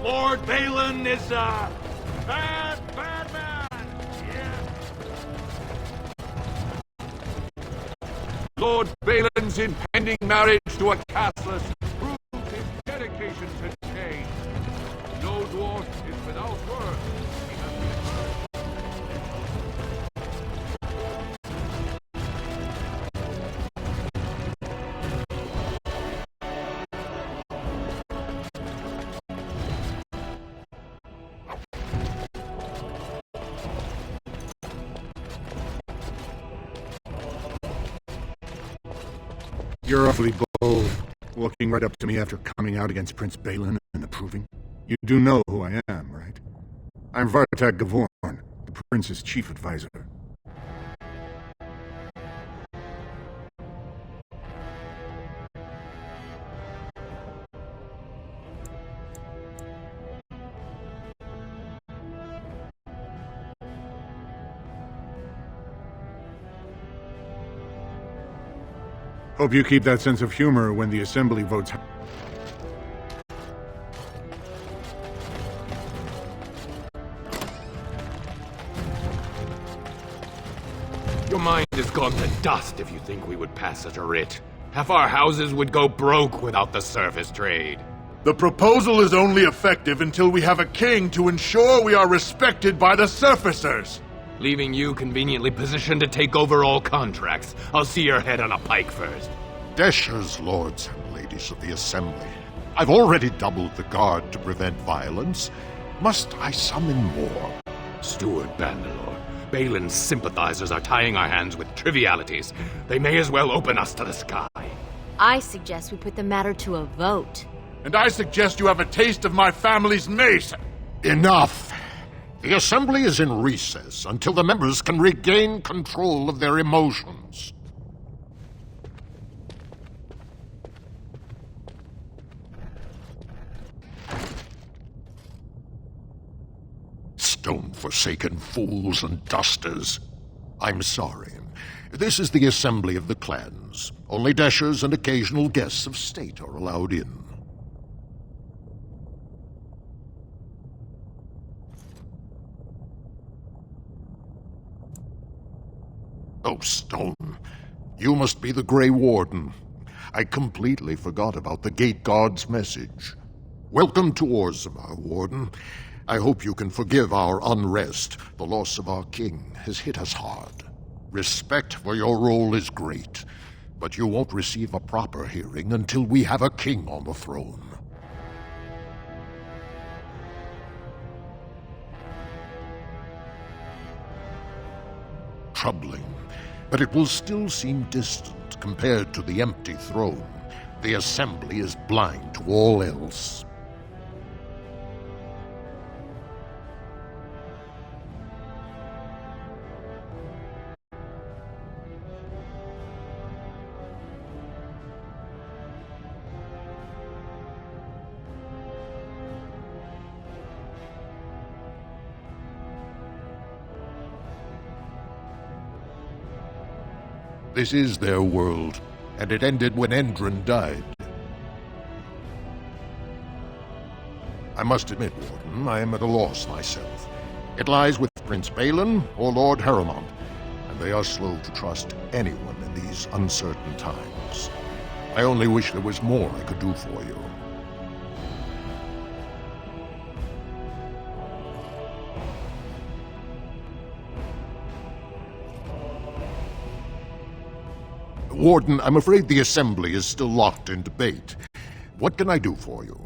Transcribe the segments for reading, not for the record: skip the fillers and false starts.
Lord Balin is a bad man! Yeah. Lord Balin's impending marriage to a castless proves his dedication to change. No dwarf is without worth. He has been You're awfully bold, walking right up to me after coming out against Prince Balin and approving. You do know who I am, right? I'm Vartag Gavorn, the prince's chief advisor. Hope you keep that sense of humor when the Assembly votes. Your mind has gone to dust if you think we would pass such a writ. Half our houses would go broke without the surface trade. The proposal is only effective until we have a king to ensure we are respected by the surfacers. Leaving you conveniently positioned to take over all contracts. I'll see your head on a pike first. Deshers, lords and ladies of the Assembly. I've already doubled the guard to prevent violence. Must I summon more? Steward Bandalore, Balin's sympathizers are tying our hands with trivialities. They may as well open us to the sky. I suggest we put the matter to a vote. And I suggest you have a taste of my family's mace. Enough! The Assembly is in recess until the members can regain control of their emotions. Stone-forsaken fools and dusters. I'm sorry. This is the Assembly of the Clans. Only Deshers and occasional guests of state are allowed in. Oh, Stone, you must be the Grey Warden. I completely forgot about the Gate Guard's message. Welcome to Orzammar, Warden. I hope you can forgive our unrest. The loss of our king has hit us hard. Respect for your role is great, but you won't receive a proper hearing until we have a king on the throne. Troubling, but it will still seem distant compared to the empty throne. The Assembly is blind to all else. This is their world, and it ended when Endron died. I must admit, Warden, I am at a loss myself. It lies with Prince Balin or Lord Harrowmont, and they are slow to trust anyone in these uncertain times. I only wish there was more I could do for you. Warden, I'm afraid the Assembly is still locked in debate. What can I do for you?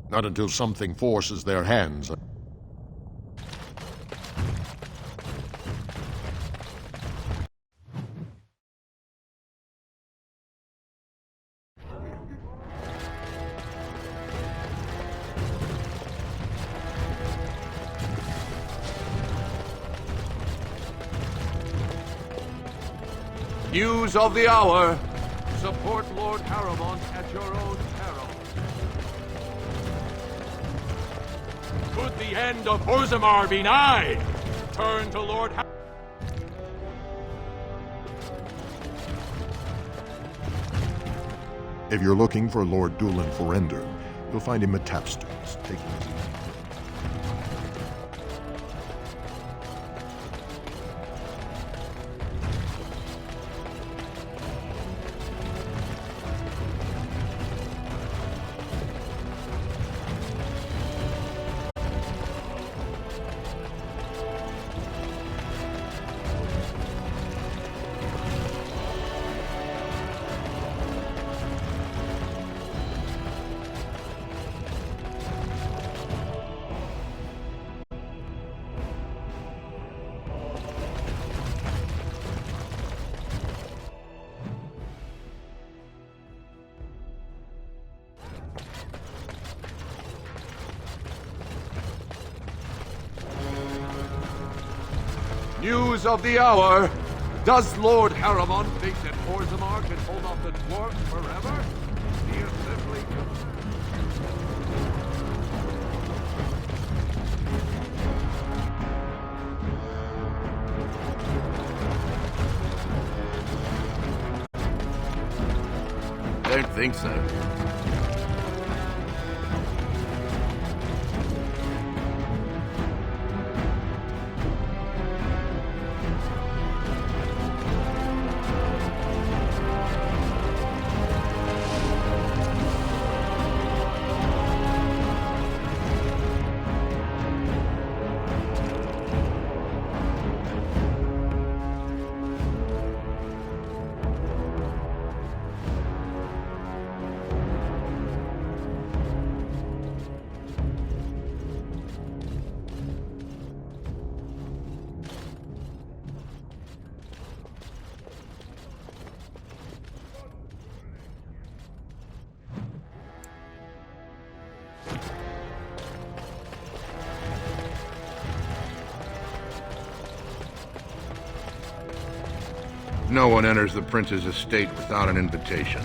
Not until something forces their hands. News of the hour. Support Lord Haramond at your own peril. Could the end of Orzammar be nigh? Turn to Lord Haramond. If you're looking for Lord Dulin Forender, you'll find him at Tapsters. Take it easy. News of the hour. Does Lord Haramond think that Orzammar can hold off the dwarves forever? He is simply I don't think so. No one enters the prince's estate without an invitation.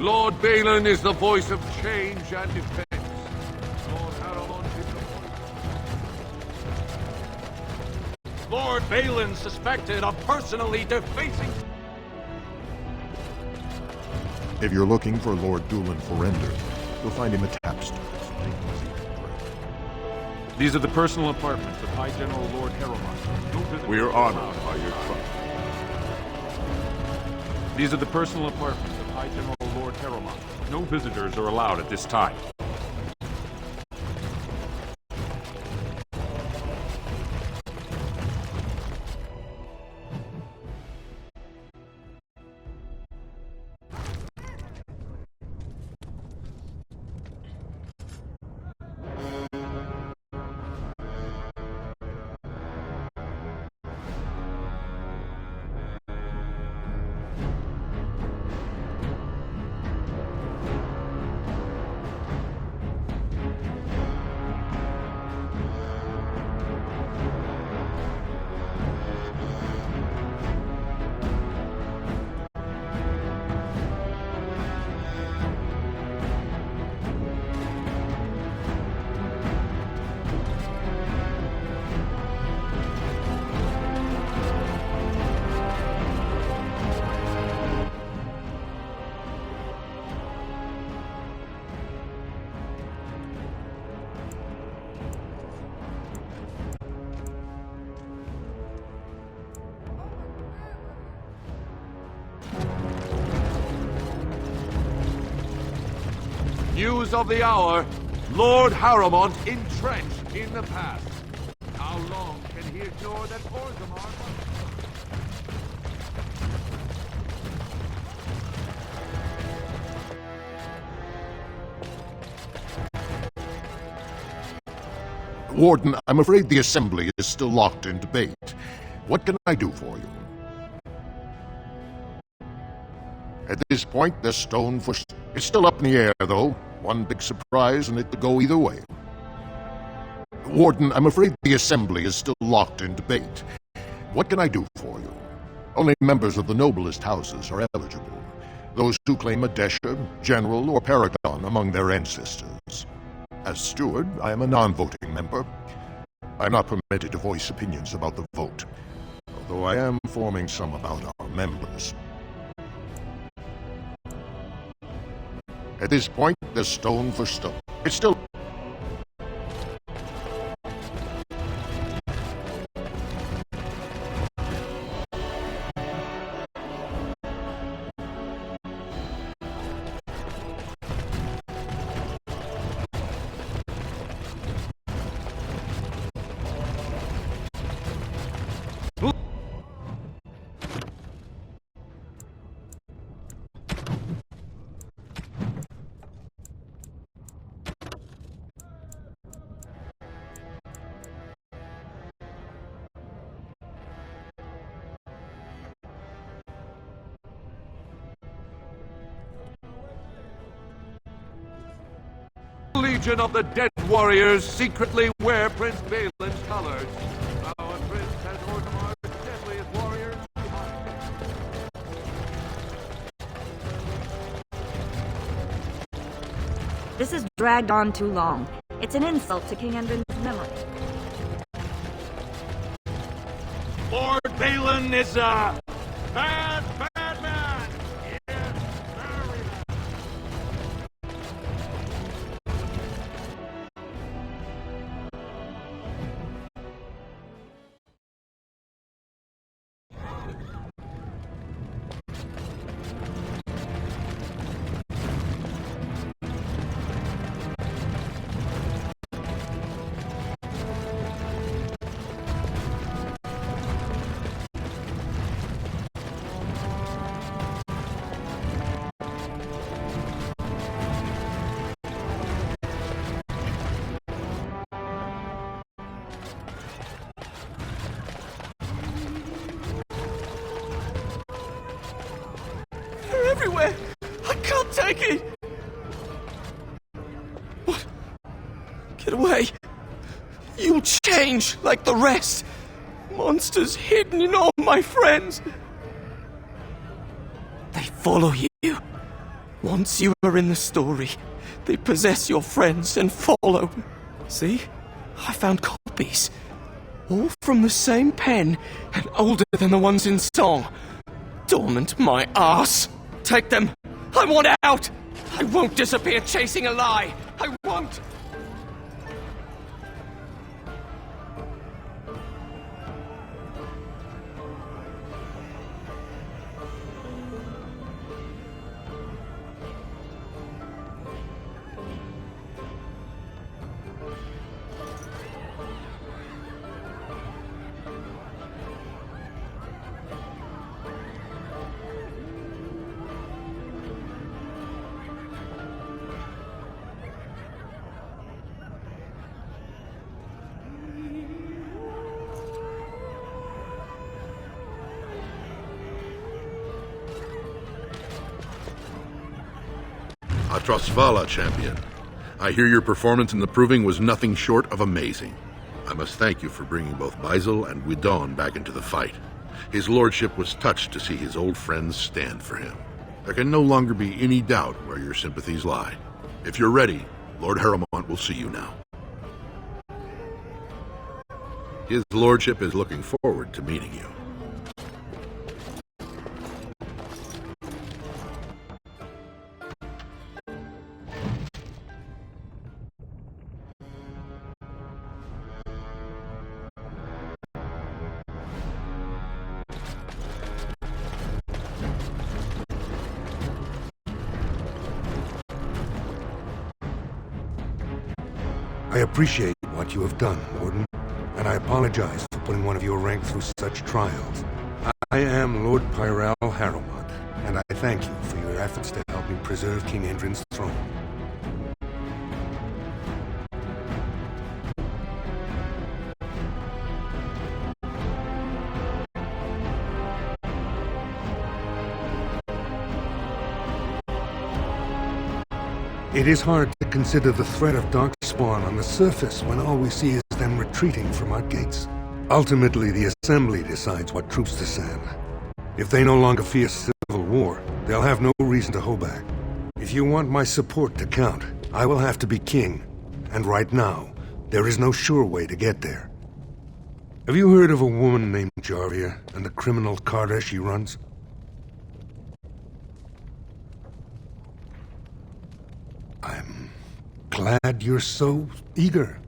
Lord Balin is the voice of change and defense. Lord Haramond is the voice. Lord Balin suspected of personally defacing. If you're looking for Lord Dulin Forender, you'll find him at Tapsters. Take it easy. These are the personal apartments of High General Lord Haramond. We are honored by your trust. These are the personal apartments of High General Lord Haramond. No visitors are allowed at this time. News of the hour. Lord Harrowmont entrenched in the pass. How long can he ignore that Orzammar must... Warden, I'm afraid the Assembly is still locked in debate. What can I do for you? At this point, the stone for... It's still up in the air, though. One big surprise, and it could go either way. Warden, I'm afraid the Assembly is still locked in debate. What can I do for you? Only members of the noblest houses are eligible. Those who claim a Desha, General, or Paragon among their ancestors. As steward, I am a non-voting member. I'm not permitted to voice opinions about the vote, although I am forming some about our members. At this point, the stone for stone. It's still... Legion of the Dead Warriors secretly wear Prince Balin's colors. Our prince has Orgrimmar's deadliest warriors behind him. This has dragged on too long. It's an insult to King Endrin's memory. Lord Balin is a bad, bad man! Yes, very bad. Everywhere! I can't take it! What? Get away! You'll change like the rest! Monsters hidden in all my friends! They follow you. Once you are in the story, they possess your friends and follow. See? I found copies. All from the same pen and older than the ones in song. Dormant my ass! Take them! I want out! I won't disappear chasing a lie! I won't! Atrosvala, champion. I hear your performance in the Proving was nothing short of amazing. I must thank you for bringing both Baisel and Widon back into the fight. His lordship was touched to see his old friends stand for him. There can no longer be any doubt where your sympathies lie. If you're ready, Lord Harrowmont will see you now. His lordship is looking forward to meeting you. I appreciate what you have done, Warden, and I apologize for putting one of your rank through such trials. I am Lord Pyrell Harrowmont, and I thank you for your efforts to help me preserve King Endrin's throne. It is hard to consider the threat of Darkspawn on the surface when all we see is them retreating from our gates. Ultimately, the Assembly decides what troops to send. If they no longer fear civil war, they'll have no reason to hold back. If you want my support to count, I will have to be king. And right now, there is no sure way to get there. Have you heard of a woman named Jarvia and the criminal Carter she runs? I'm glad you're so eager.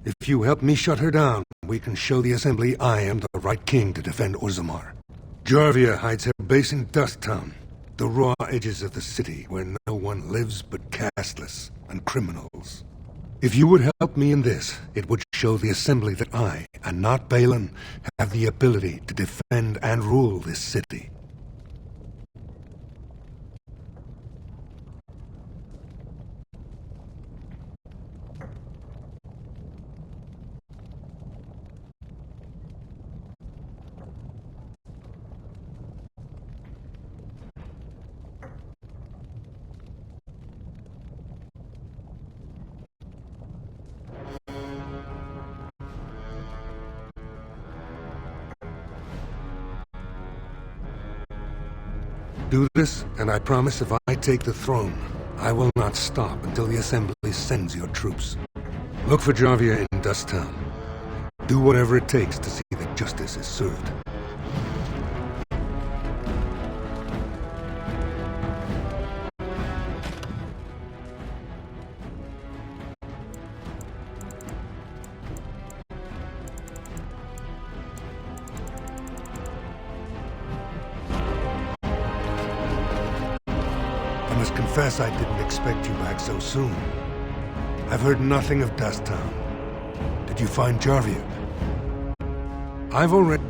If you help me shut her down, we can show the Assembly I am the right king to defend Orzammar. Jarvia hides her base in Dusttown, the raw edges of the city where no one lives but castless and criminals. If you would help me in this, it would show the Assembly that I, and not Balin, have the ability to defend and rule this city. Do this, and I promise if I take the throne, I will not stop until the Assembly sends your troops. Look for Jarvia in Dusttown. Do whatever it takes to see that justice is served. I must confess I didn't expect you back so soon. I've heard nothing of Dusttown. Did you find Jarvia? I've already...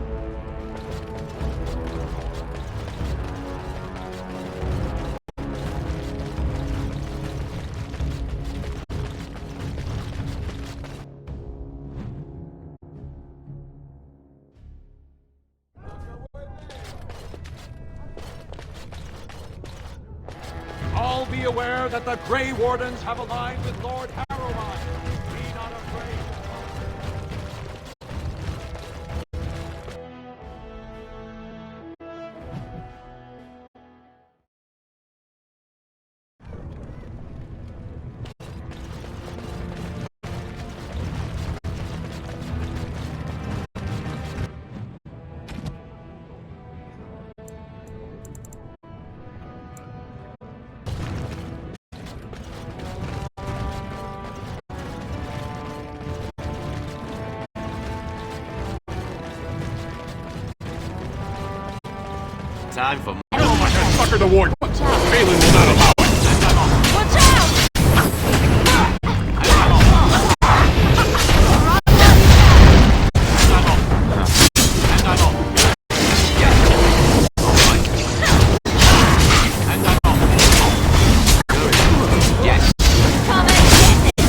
All be aware that the Grey Wardens have aligned with Lord Harrowmont. Be not afraid. Time for Oh my god, sucker the warden! Balin will not allow it! Watch out! Yes. Come and get it!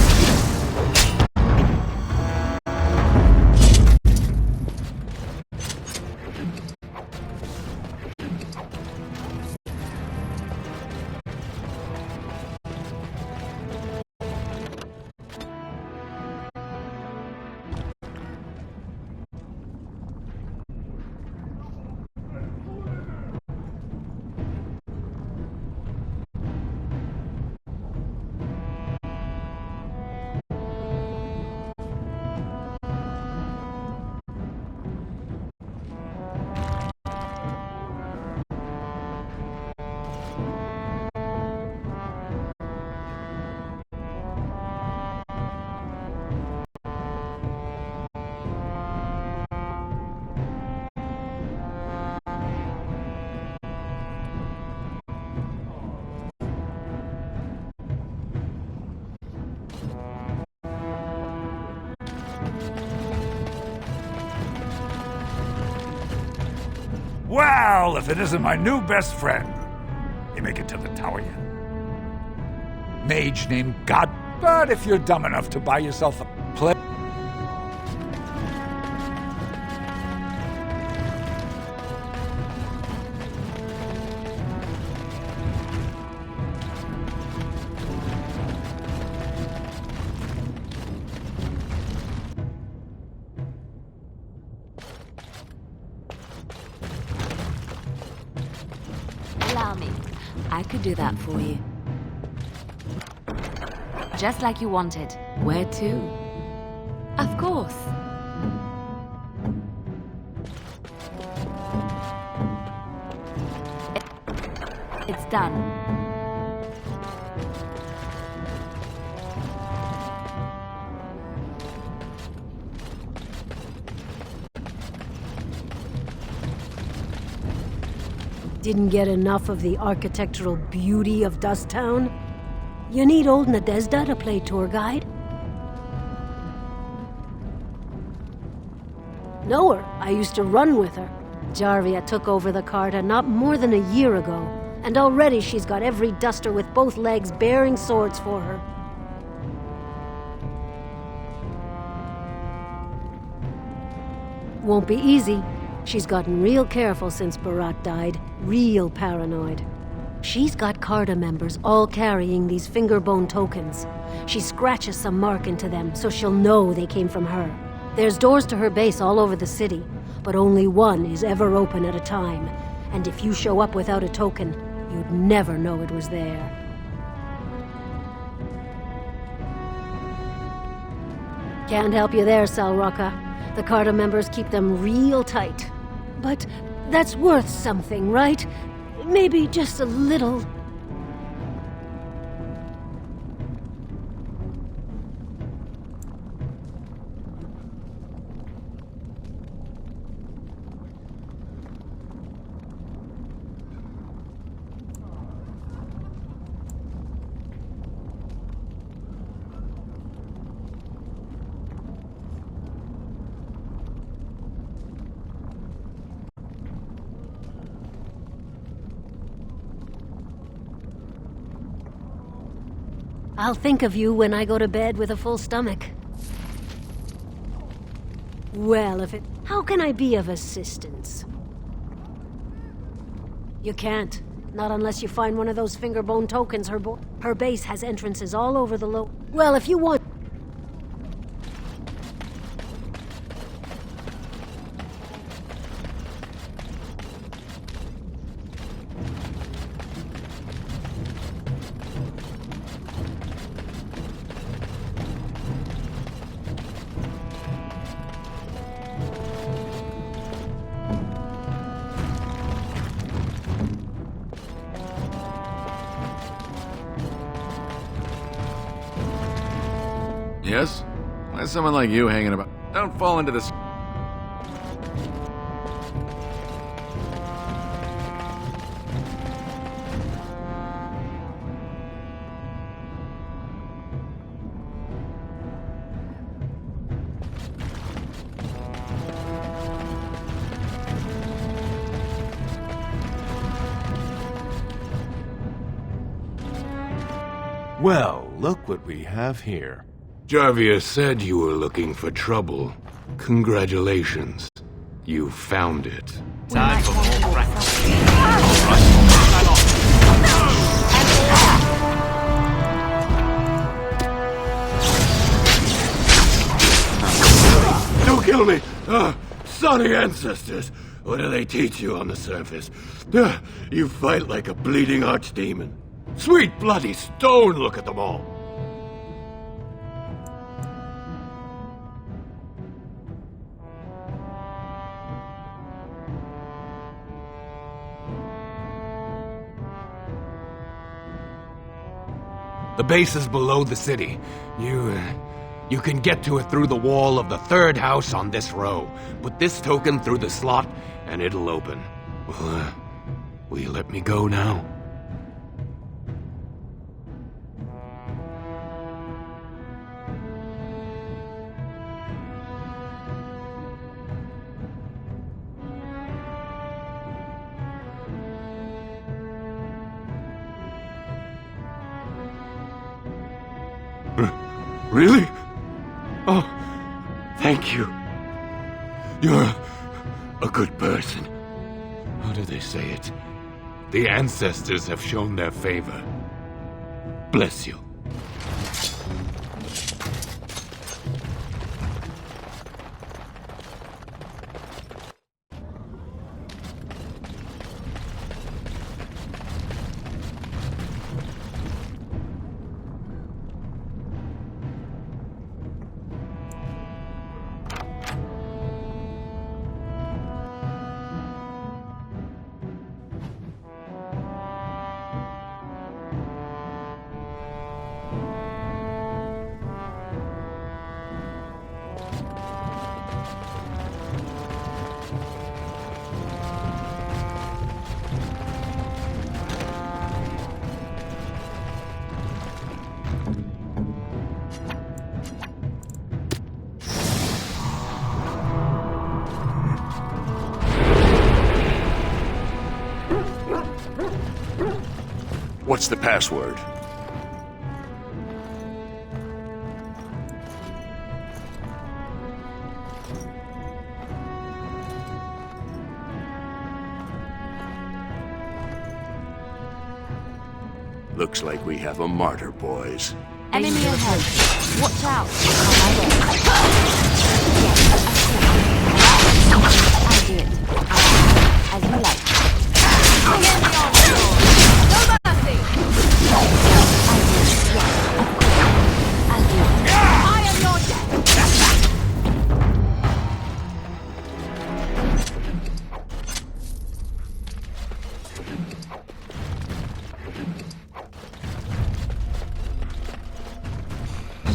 Well, if it isn't my new best friend. You make it to the tower yet? Mage named God. But if you're dumb enough to buy yourself a play... Allow me. I could do that for you. Just like you wanted. Where to? Of course. It's done. Didn't get enough of the architectural beauty of Dust Town? You need old Nadezda to play tour guide? Know her. I used to run with her. Jarvia took over the Carta not more than a year ago, and already she's got every duster with both legs bearing swords for her. Won't be easy. She's gotten real careful since Barat died. Real paranoid. She's got Carta members all carrying these fingerbone tokens. She scratches some mark into them so she'll know they came from her. There's doors to her base all over the city, but only one is ever open at a time. And if you show up without a token, you'd never know it was there. Can't help you there, Salrocca. The Carta members keep them real tight. But that's worth something, right? Maybe just a little. I'll think of you when I go to bed with a full stomach. Well, how can I be of assistance? You can't. Not unless you find one of those fingerbone tokens. Her base has entrances all over the Well, if you want... Yes? Why is someone like you hanging about? Don't fall into this... Well, look what we have here. Jarvia said you were looking for trouble. Congratulations. You found it. Time for more practice. Don't kill me! Sonny ancestors! What do they teach you on the surface? You fight like a bleeding archdemon. Sweet bloody stone, look at them all! The base is below the city. You can get to it through the wall of the third house on this row. Put this token through the slot, and it'll open. Will you let me go now? Really? Oh, thank you. You're a good person. How do they say it? The ancestors have shown their favor. Bless you. What's the password? Looks like we have a martyr, boys. Enemy ahead. Watch out. I'll do it. As you like.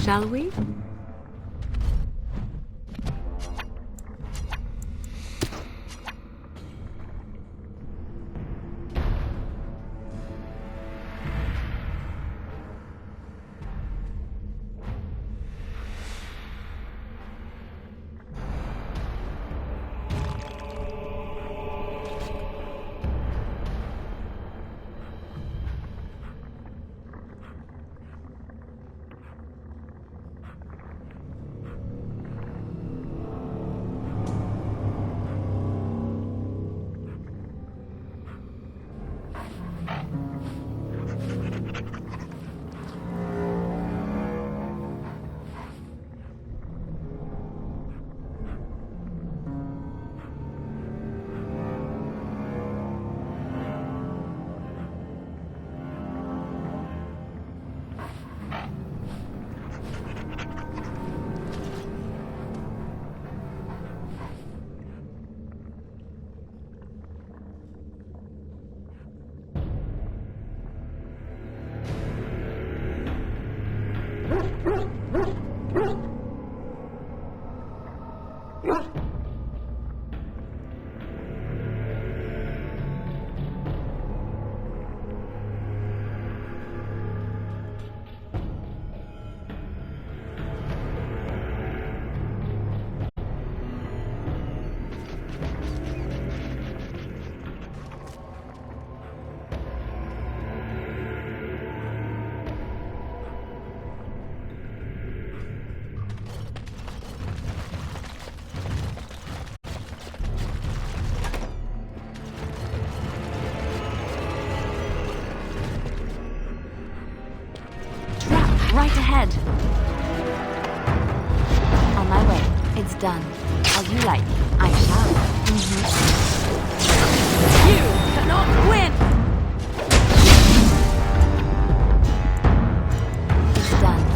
Shall we? Right ahead. On my way. It's done. As you like. I shall. You cannot win! It's done.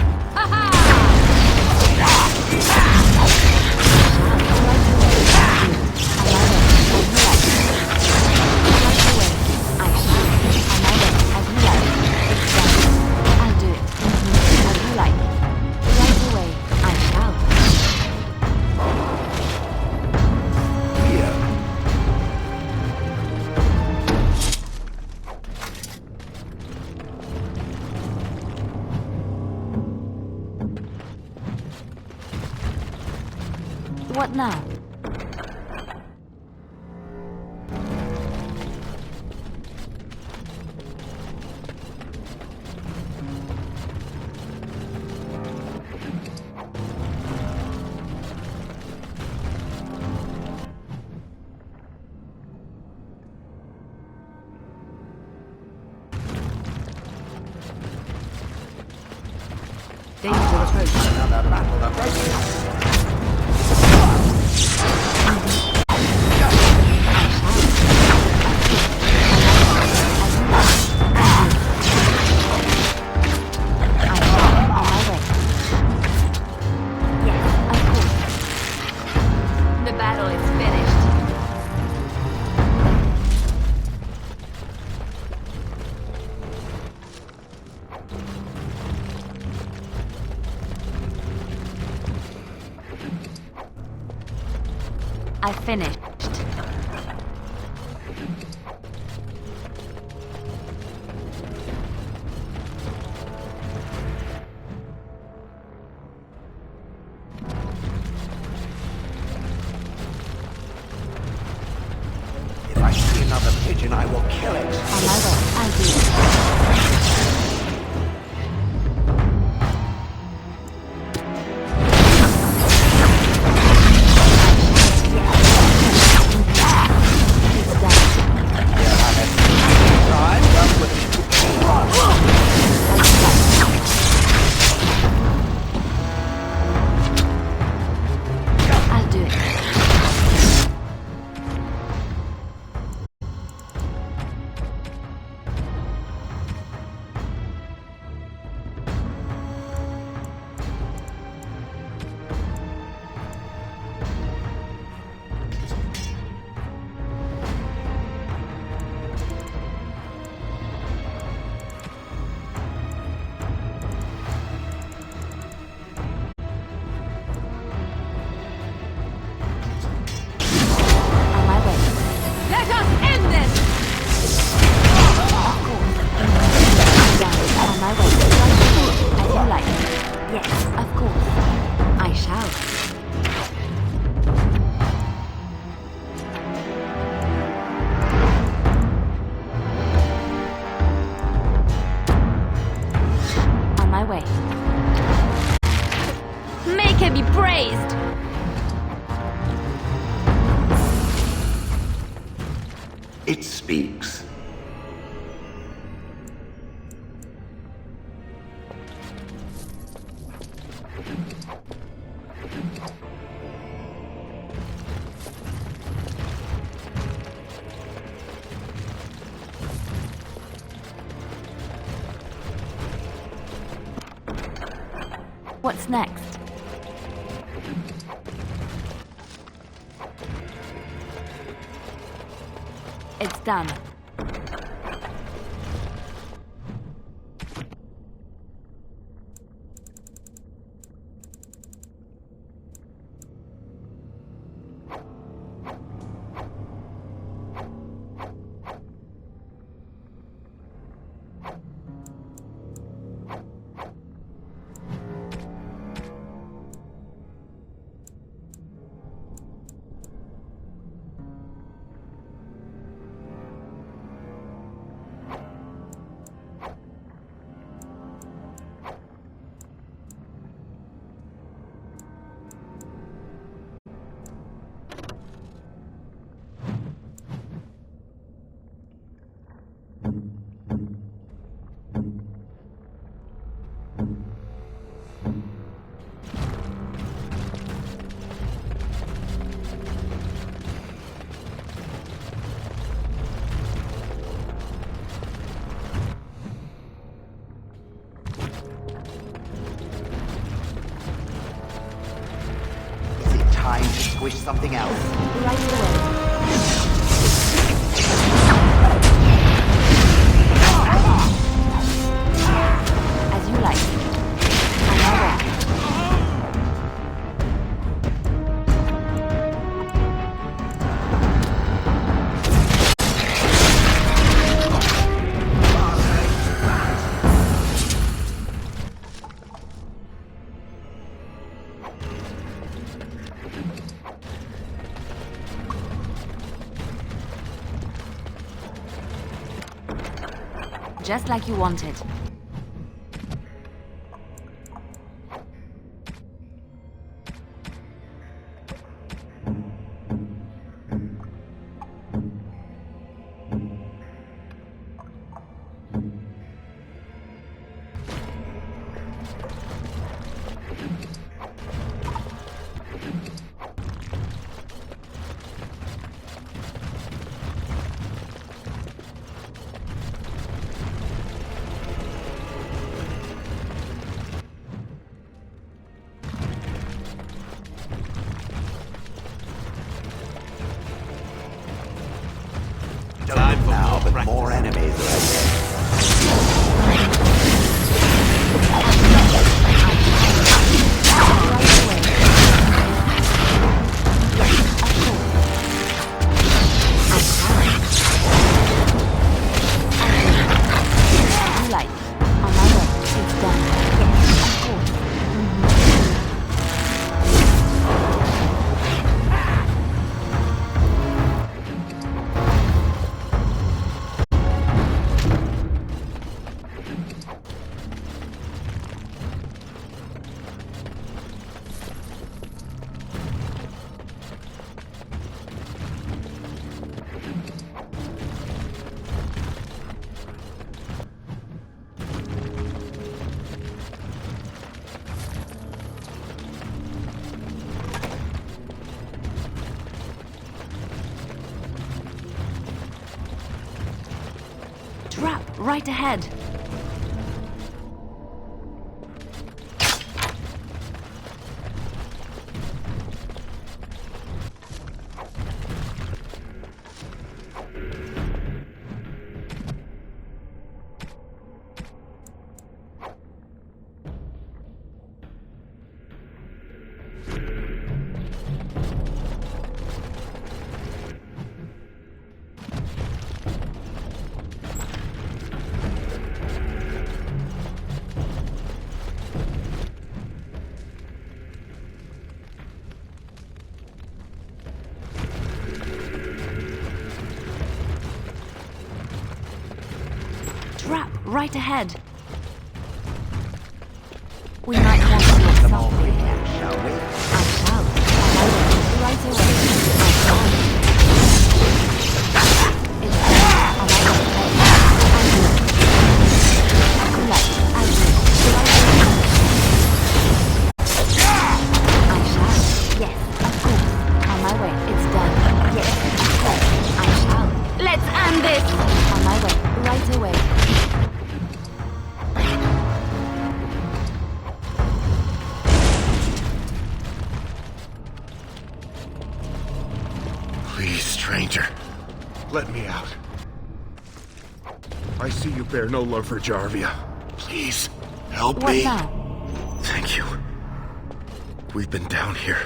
What now? Danger approaching. Another battle approaching. I finished. If I see another pigeon, I will kill it. On my way, I do. Be praised! It speaks. What's next? It's done. Time to squish something else. Right away. As you like. On my way. Just like you wanted. but more enemies right there. Light. On my way. It's done. Yes, of course. Trap right ahead. Trap right ahead. We might want to do something. Shall we? I shall. Right away. It's on my way. Light. I shall. Yes, of course. On my way. It's done. Yes, of course. I shall. Let's end this. On my way. Right away. Please, stranger, let me out. I see you bear no love for Jarvia. Please, help What me. now? Thank you. We've been down here.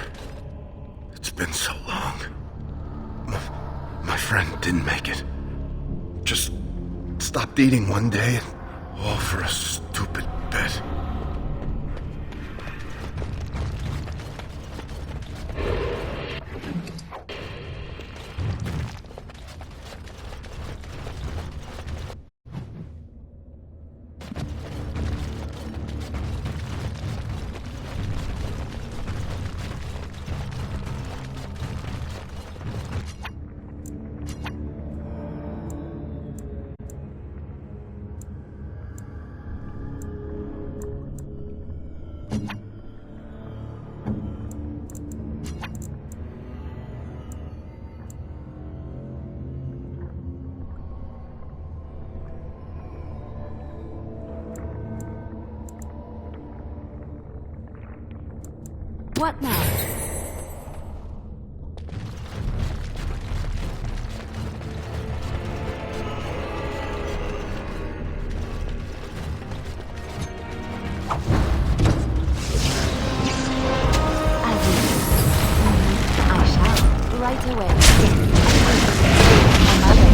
It's been so long. My friend didn't make it. Just stopped eating one day, and all for a stupid bet. What now? I shall. Right away. On my way.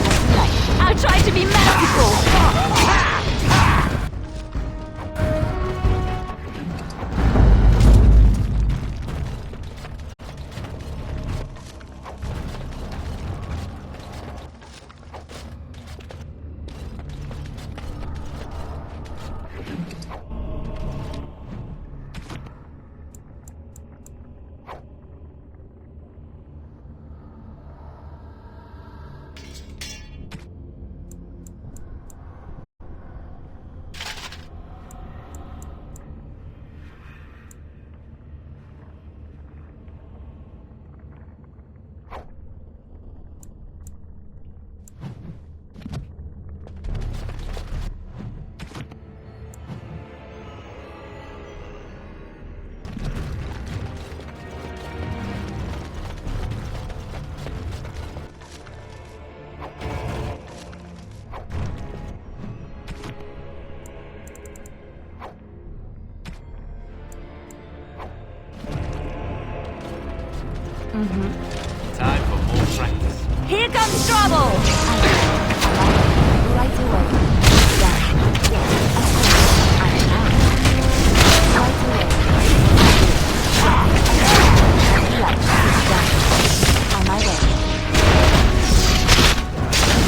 It's done. I'll try to be merciful. Time for more practice. Here comes trouble! Right away. Yes, yes, of course. I shall. Right away. Right, it's done. On my way.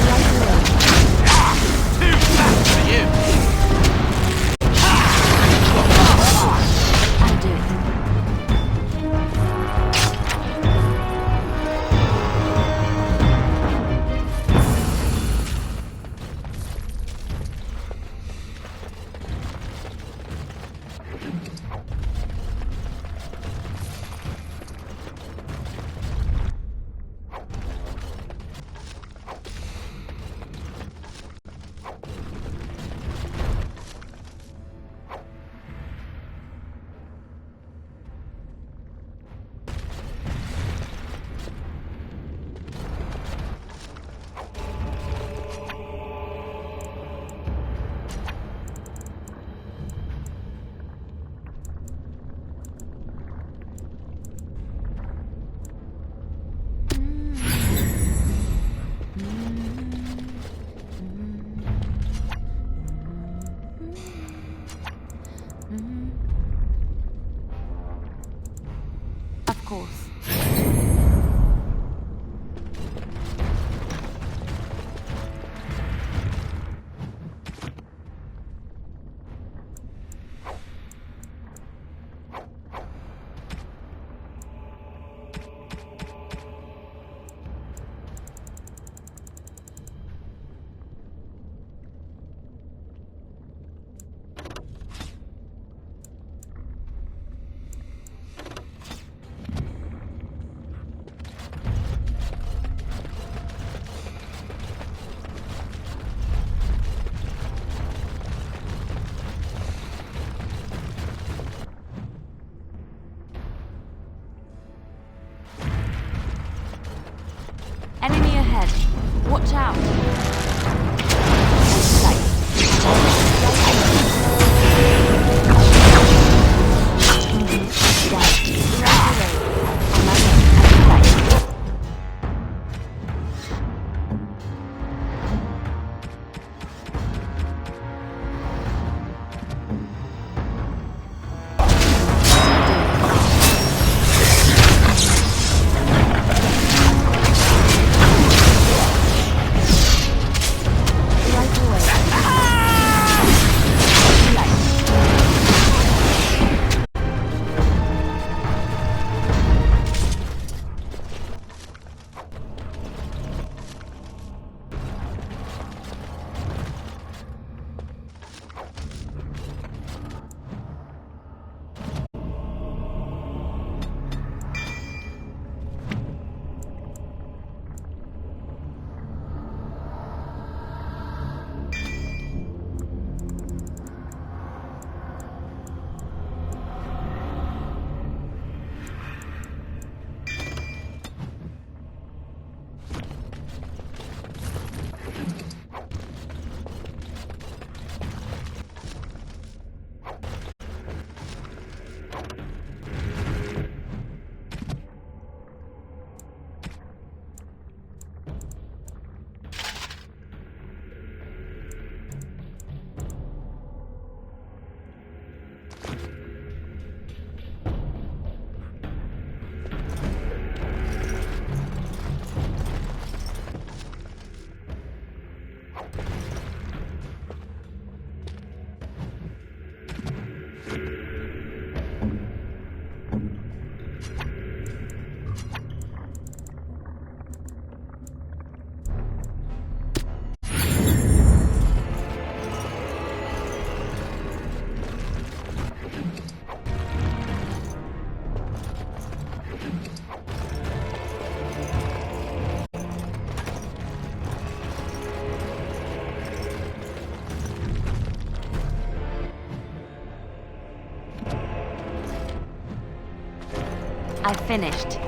Right away. Too fast for you! I'll do it. Of course. Enemy ahead. Watch out. I finished.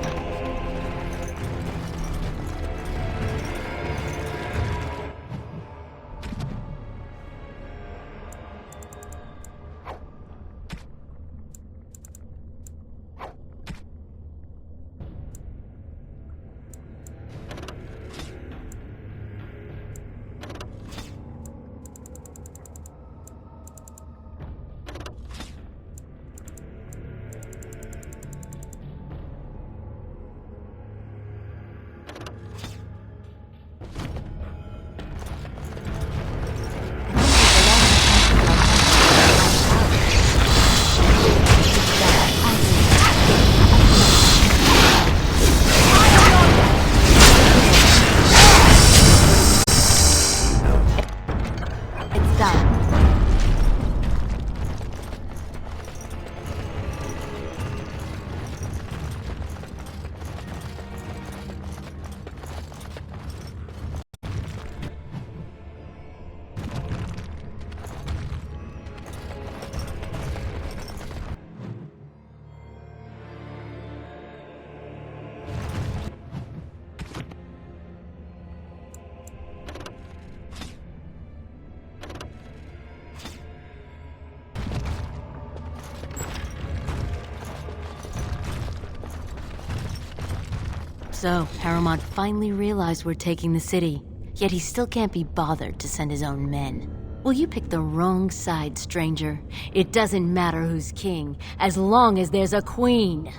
So, Harrowmont finally realized we're taking the city, yet he still can't be bothered to send his own men. Well, you picked the wrong side, stranger. It doesn't matter who's king, as long as there's a queen.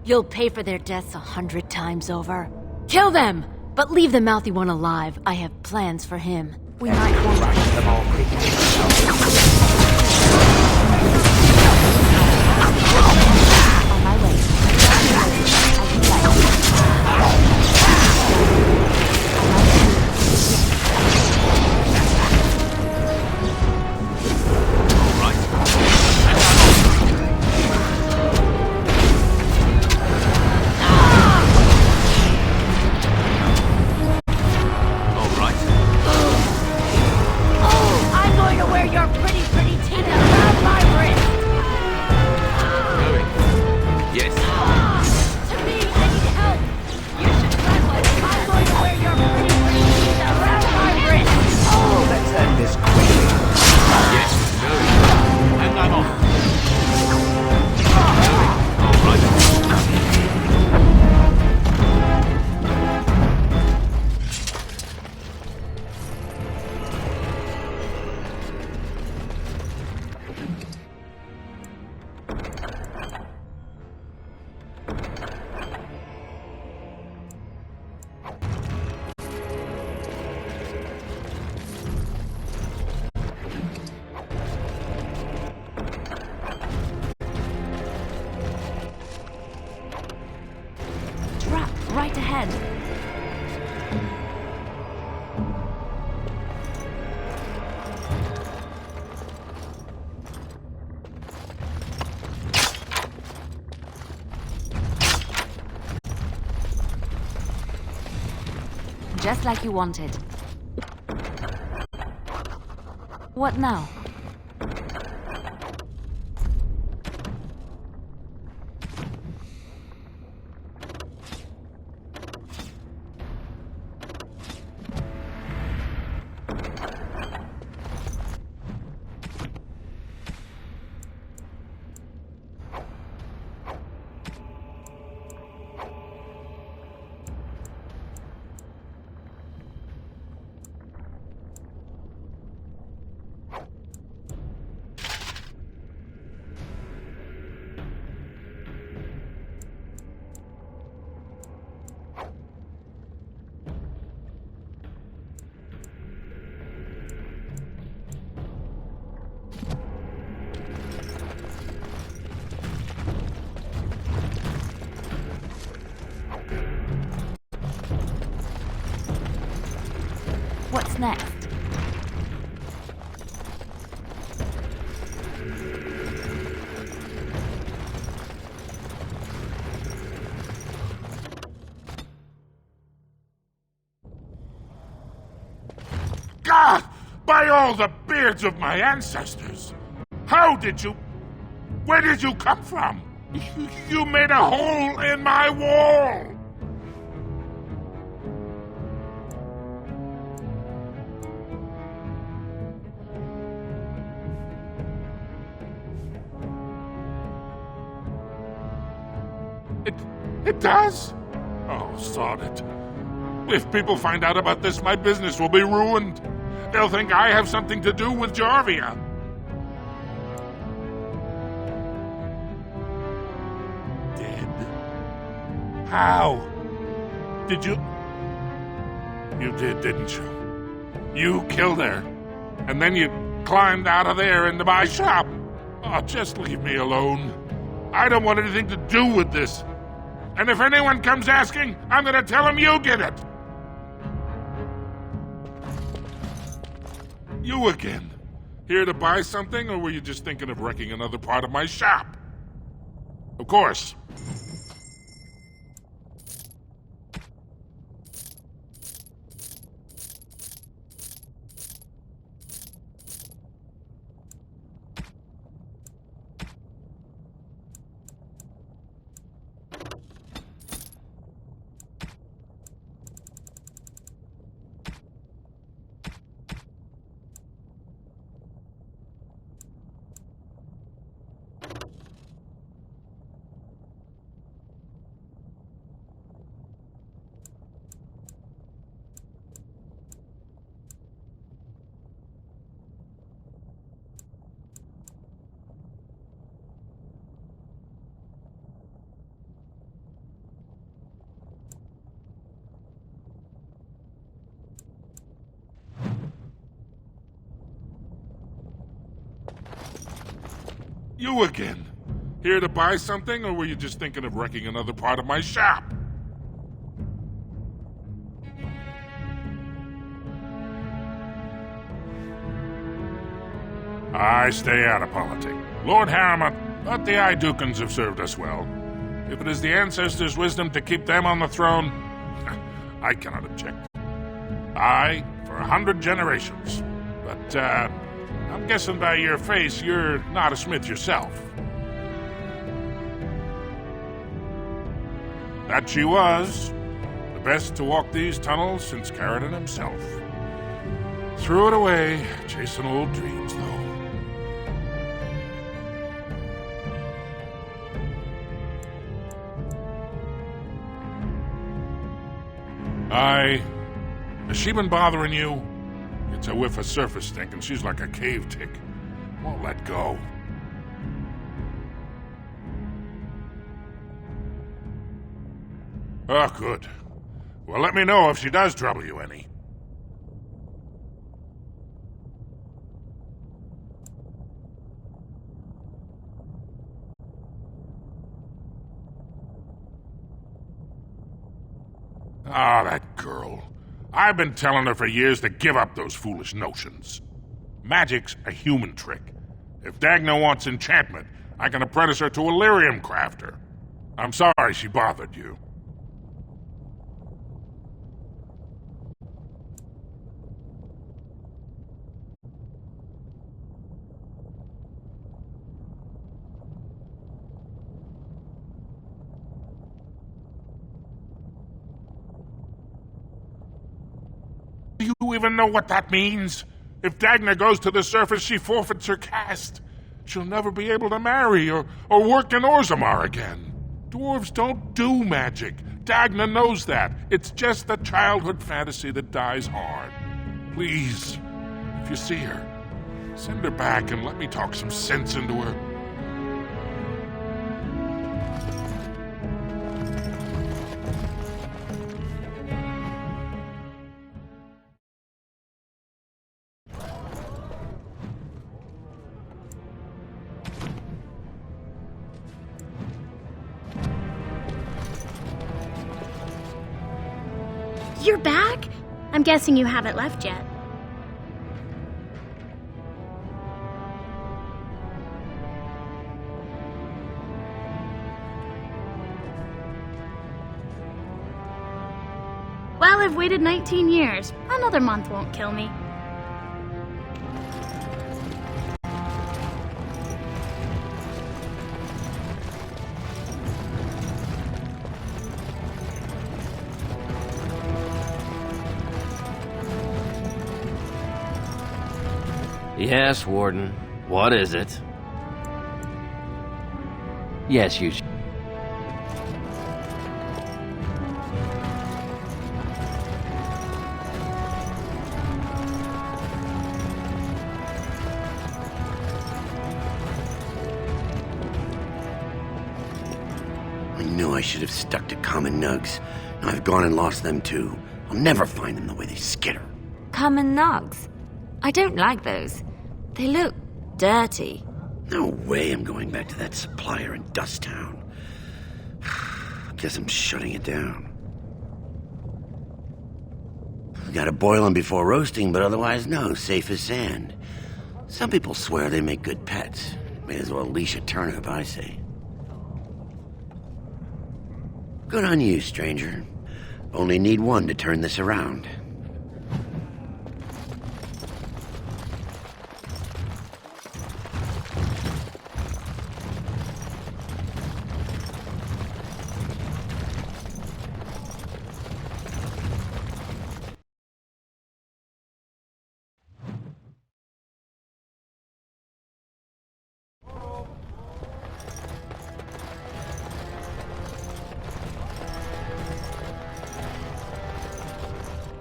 You'll pay for their deaths 100 times over. Kill them! But leave the mouthy one alive. I have plans for him. We might want to Rush them all quickly. on my way. I'm going to wear your pretty teeth around my wrist! Yes. To me, I need help! You should try one. I'm going to wear your pretty teeth around my wrist! Oh! Let's end this quickly. Yes. Hang on off. All right. Trap right ahead. Just like you wanted. What now? What's next? God! By all the beards of my ancestors! How did you... Where did you come from? You made a hole in my wall! It does? Oh, sod it. If people find out about this, my business will be ruined. They'll think I have something to do with Jarvia. Dead? How? Did you... You did, didn't you? You killed her. And then you climbed out of there into my shop. Oh, just leave me alone. I don't want anything to do with this. And if anyone comes asking, I'm gonna tell them you did it. You again. Here to buy something, or were you just thinking of wrecking another part of my shop? Of course. You again. Here to buy something, or were you just thinking of wrecking another part of my shop? I stay out of politics. Lord Harriman, but the Idukans have served us well. If it is the ancestors' wisdom to keep them on the throne, I cannot object. Aye, for 100 generations. But, I'm guessing by your face you're not a smith yourself. That she was. The best to walk these tunnels since Caridin himself. Threw it away, chasing old dreams, though. Aye. Has she been bothering you? It's a whiff of surface stink, and she's like a cave tick. Won't let go. Oh, good. Well, let me know if she does trouble you any. Ah, that girl. I've been telling her for years to give up those foolish notions. Magic's a human trick. If Dagna wants enchantment, I can apprentice her to a lyrium crafter. I'm sorry she bothered you. Do you even know what that means? If Dagna goes to the surface, she forfeits her caste. She'll never be able to marry or work in Orzammar again. Dwarves don't do magic. Dagna knows that. It's just a childhood fantasy that dies hard. Please, if you see her, send her back and let me talk some sense into her. You're back? I'm guessing you haven't left yet. Well, I've waited 19 years. Another month won't kill me. Yes, Warden. What is it? Yes, you should. I knew I should have stuck to common nugs. Now I've gone and lost them too. I'll never find them the way they skitter. Common nugs? I don't like those. They look dirty. No way I'm going back to that supplier in Dust Town. Guess I'm shutting it down. Gotta boil them before roasting, but otherwise no, safe as sand. Some people swear they make good pets. May as well leash a turnip, I say. Good on you, stranger. Only need one to turn this around.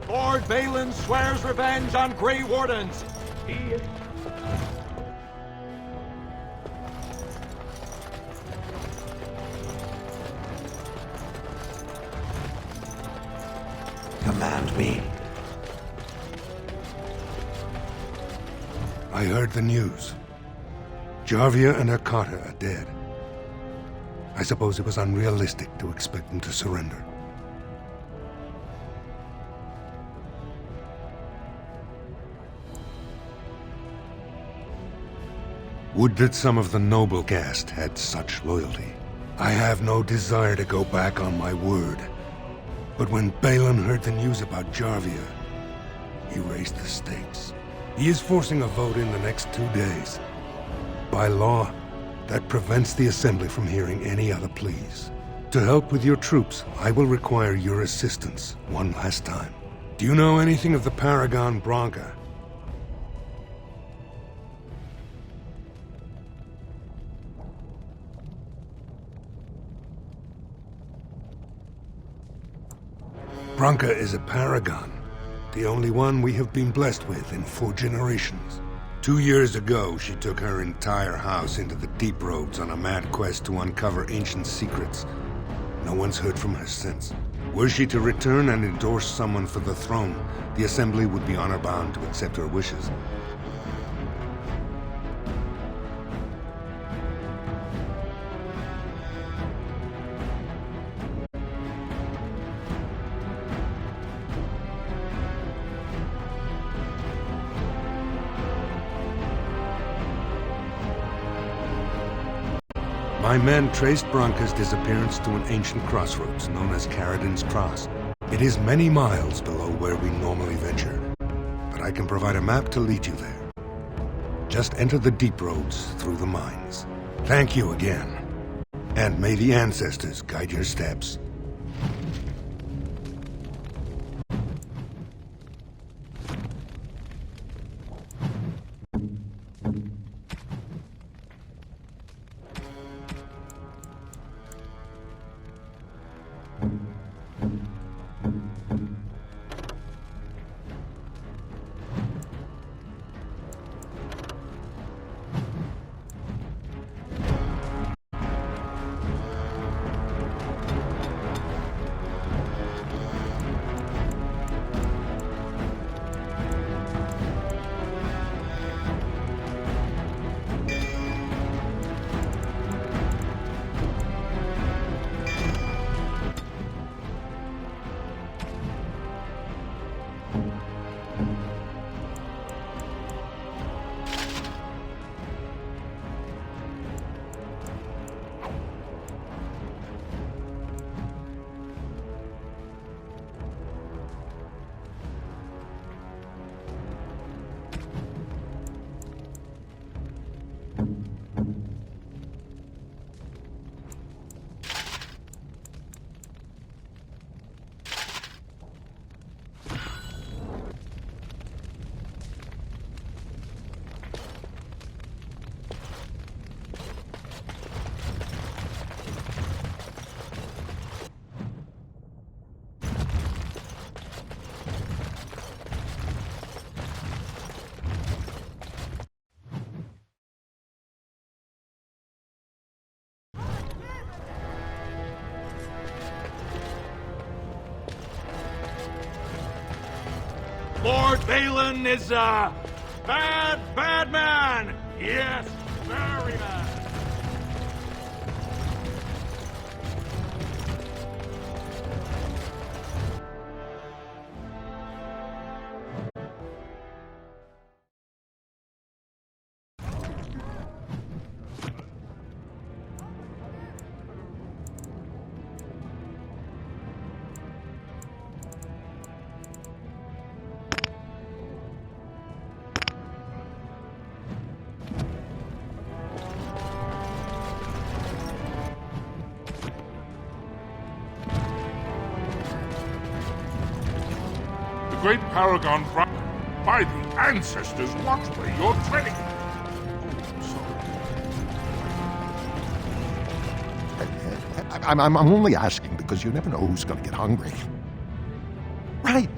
Lord Balin swears revenge on Grey Wardens. Command me. I heard the news. Jarvia and Akata are dead. I suppose it was unrealistic to expect them to surrender. Would that some of the noble caste had such loyalty. I have no desire to go back on my word. But when Balin heard the news about Jarvia, he raised the stakes. He is forcing a vote in the next 2 days. By law, that prevents the Assembly from hearing any other pleas. To help with your troops, I will require your assistance one last time. Do you know anything of the Paragon Branca? Branca is a paragon, the only one we have been blessed with in 4 generations. 2 years ago, she took her entire house into the Deep Roads on a mad quest to uncover ancient secrets. No one's heard from her since. Were she to return and endorse someone for the throne, the Assembly would be honor-bound to accept her wishes. My men traced Branca's disappearance to an ancient crossroads known as Caridin's Cross. It is many miles below where we normally venture, but I can provide a map to lead you there. Just enter the deep roads through the mines. Thank you again, and may the ancestors guide your steps. Lord Balin is a bad man! Yes, very bad! The great Paragon by the ancestors, watch where you're treading. I'm only asking because you never know who's going to get hungry. Right.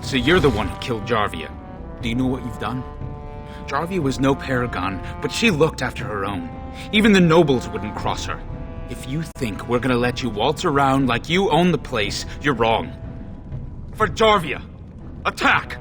So you're the one who killed Jarvia. Do you know what you've done? Jarvia was no paragon, but she looked after her own. Even the nobles wouldn't cross her. If you think we're gonna let you waltz around like you own the place, you're wrong. For Jarvia, attack!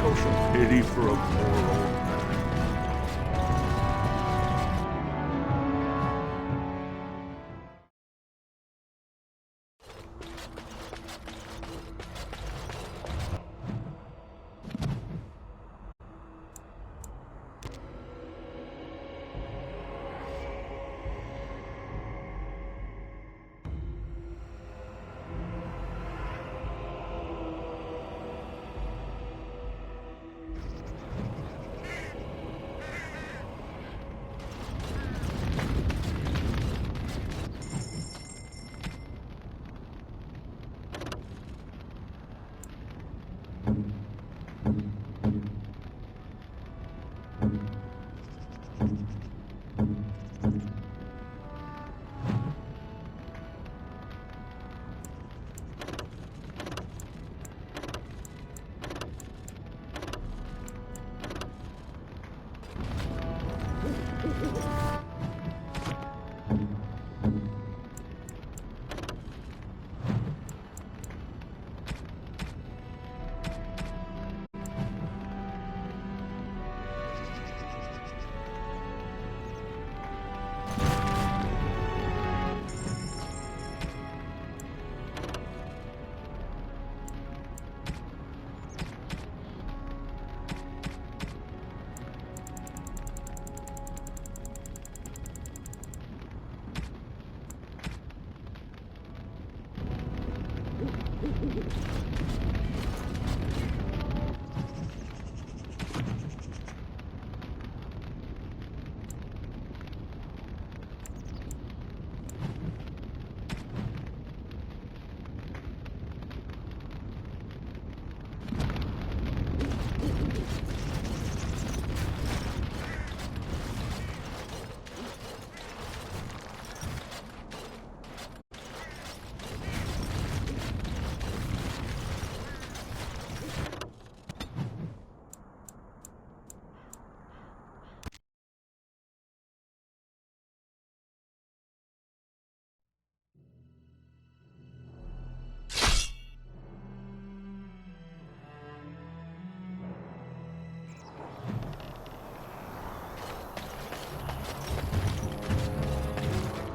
Show some pity for a poor old man.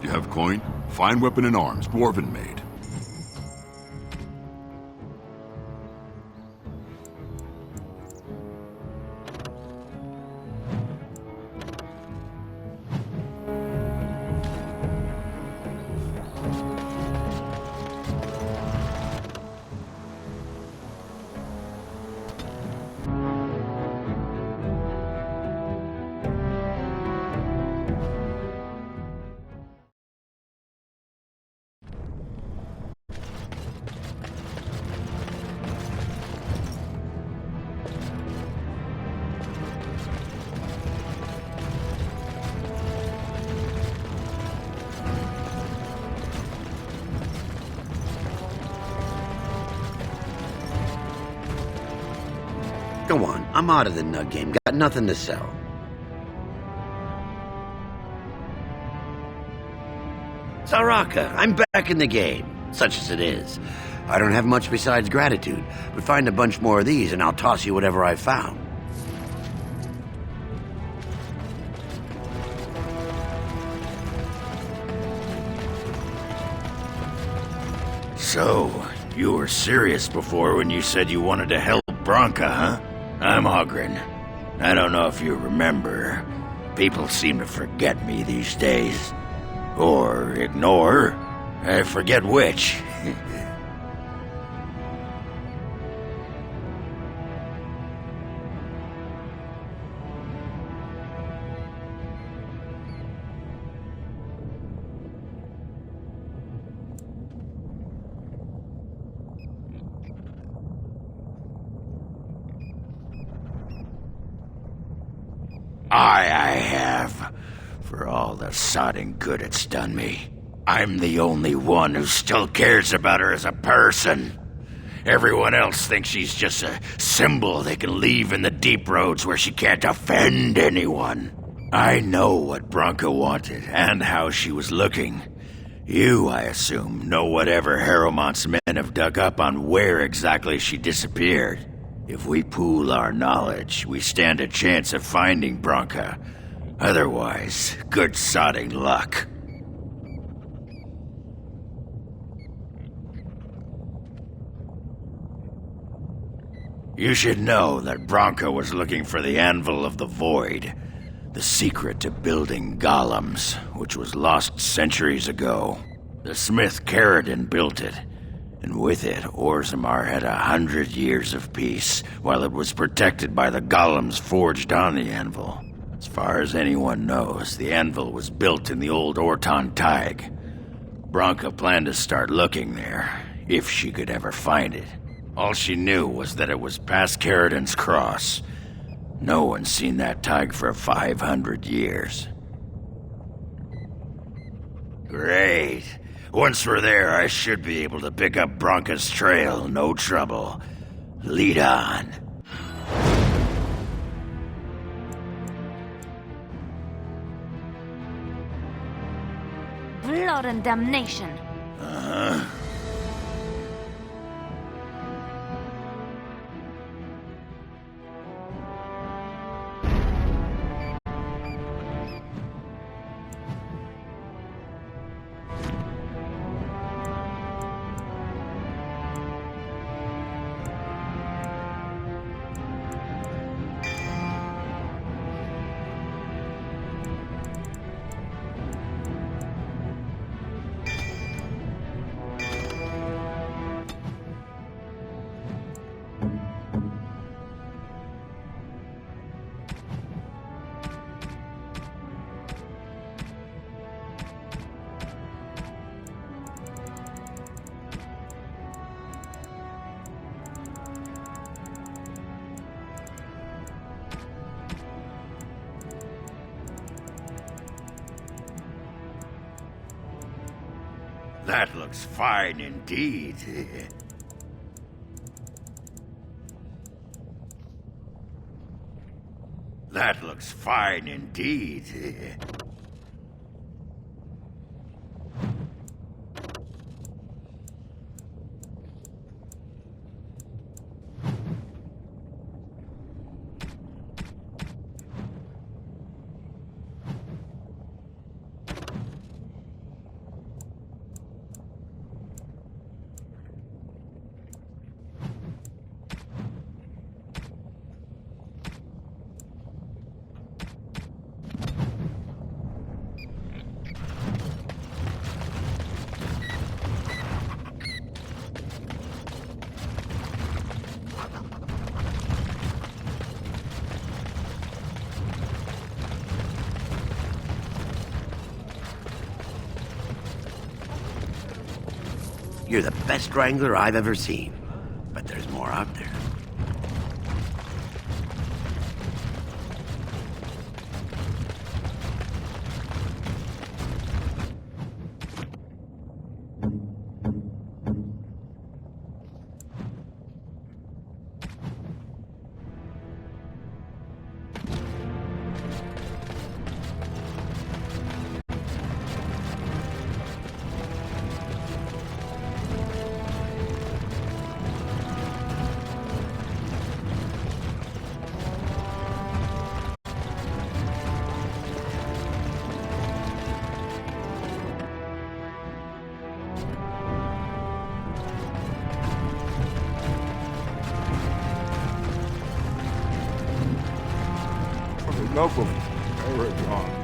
You have coin? Fine weapon and arms, dwarven made. Go on, I'm out of the nug game. Got nothing to sell. Saraka, I'm back in the game, such as it is. I don't have much besides gratitude, but find a bunch more of these and I'll toss you whatever I've found. So, you were serious before when you said you wanted to help Branka, huh? I'm Oghren. I don't know if you remember. People seem to forget me these days. Or ignore. I forget which. I have. For all the sodding good it's done me. I'm the only one who still cares about her as a person. Everyone else thinks she's just a symbol they can leave in the deep roads where she can't offend anyone. I know what Branka wanted and how she was looking. You, I assume, know whatever Harrowmont's men have dug up on where exactly she disappeared. If we pool our knowledge, we stand a chance of finding Branka. Otherwise, good sodding luck. You should know that Branka was looking for the Anvil of the Void, the secret to building golems, which was lost centuries ago. The smith Caridin built it, and with it, Orzammar had 100 years of peace, while it was protected by the golems forged on the anvil. As far as anyone knows, the anvil was built in the old Orton Tig. Branka planned to start looking there, if she could ever find it. All she knew was that it was past Caridin's cross. No one's seen that Tig for 500 years. Great. Once we're there, I should be able to pick up Branka's trail, no trouble. Lead on. Blood and damnation. Uh-huh. That looks fine indeed. That looks fine indeed. You're the best wrangler I've ever seen. But there's more out there. Enough of Paragon.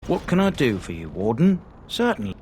What can I do for you, Warden? Certainly.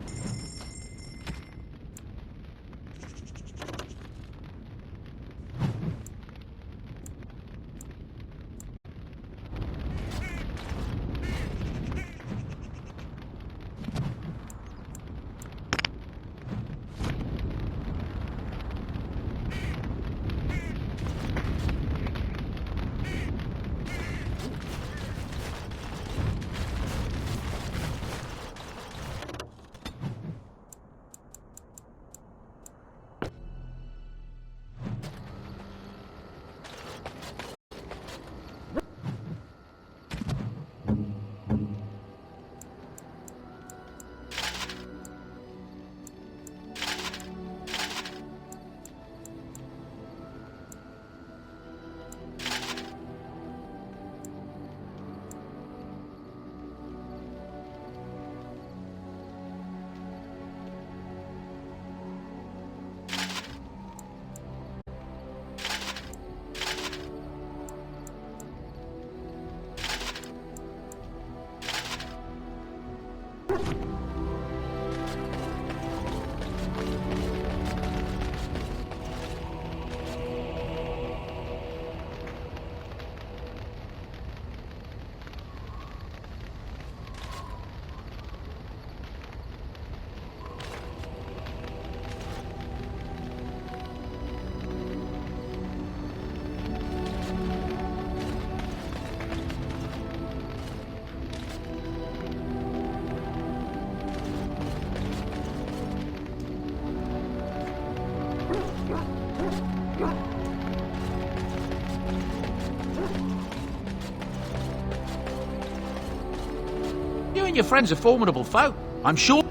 You and your friends are formidable foe, I'm sure.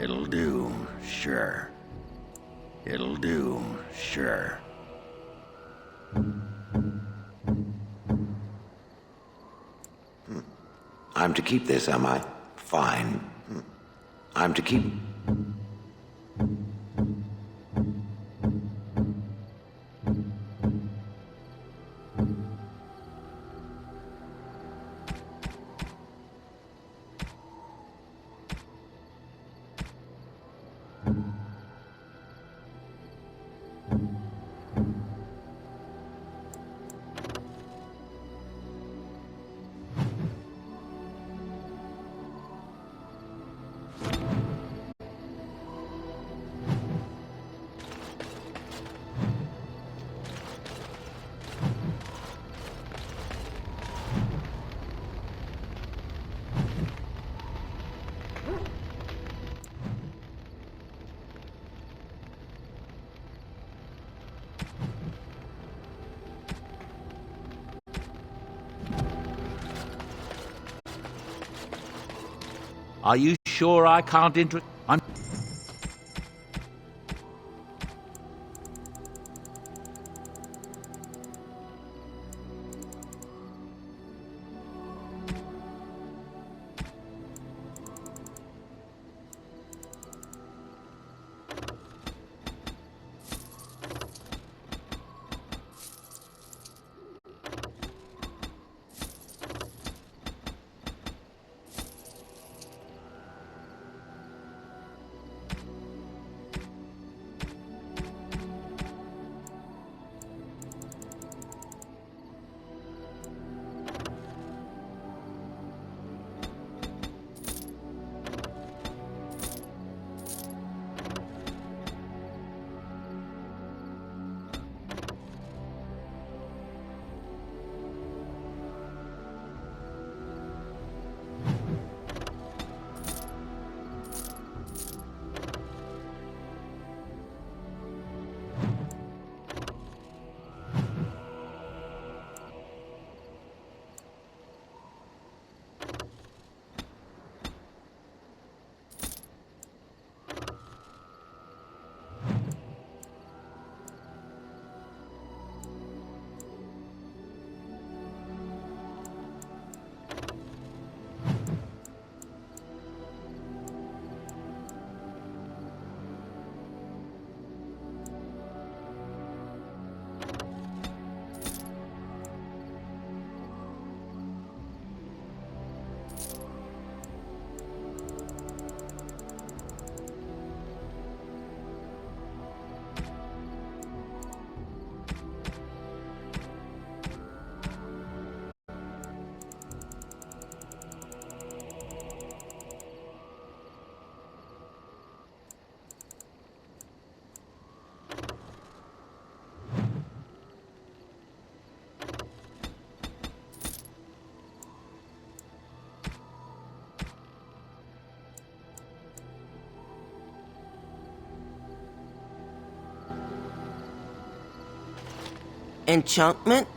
It'll do, sure. It'll do, sure. I'm to keep this, am I? Fine. I'm to keep... Are you sure I can't I'm... Enchantment?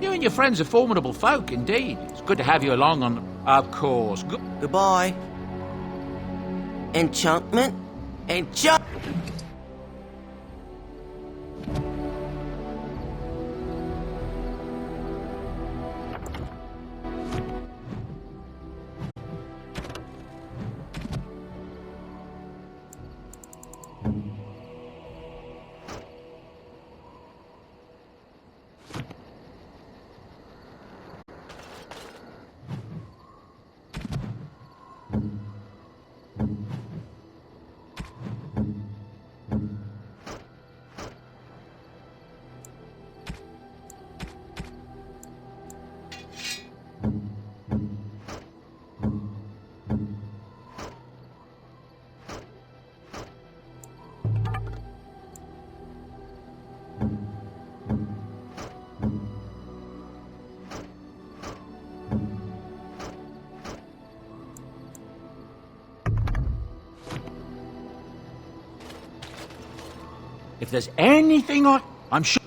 You and your friends are formidable folk, indeed. It's good to have you along on... Of course. Goodbye. Enchantment? If there's anything I'm sure...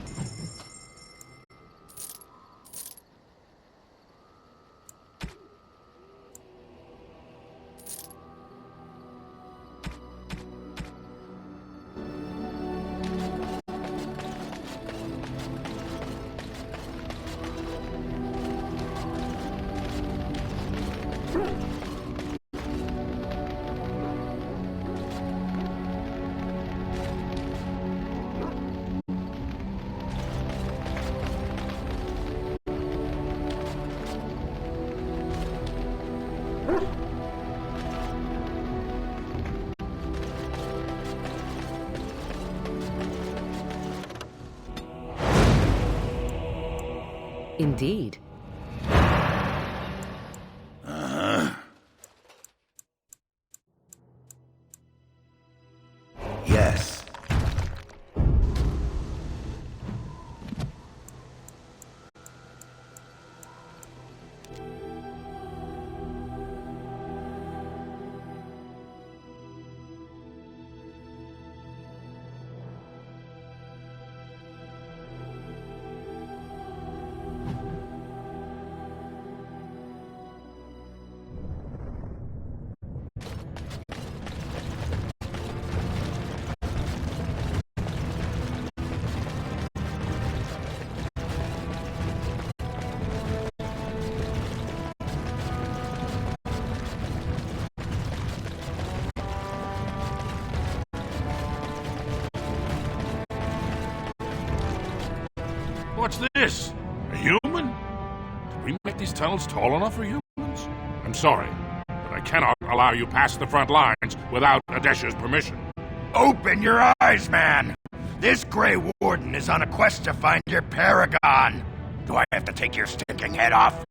Indeed. Yes. What's this? A human? Did we make these tunnels tall enough for humans? I'm sorry, but I cannot allow you past the front lines without Adesha's permission. Open your eyes, man! This Grey Warden is on a quest to find your paragon. Do I have to take your stinking head off?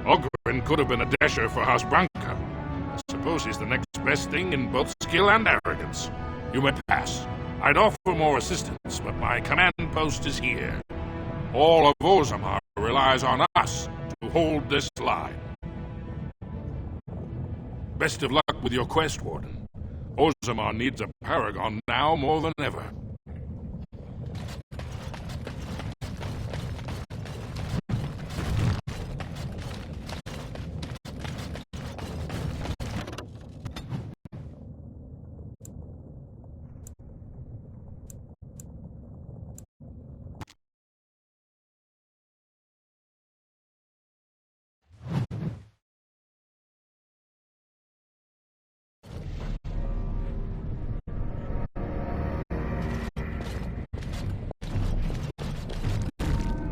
Ogren could have been Adesha for House Branca. I suppose he's the next best thing in both skill and arrogance. You may pass. I'd offer more assistance, but my command post is here. All of Orzammar relies on us to hold this line. Best of luck with your quest, Warden. Orzammar needs a paragon now more than ever.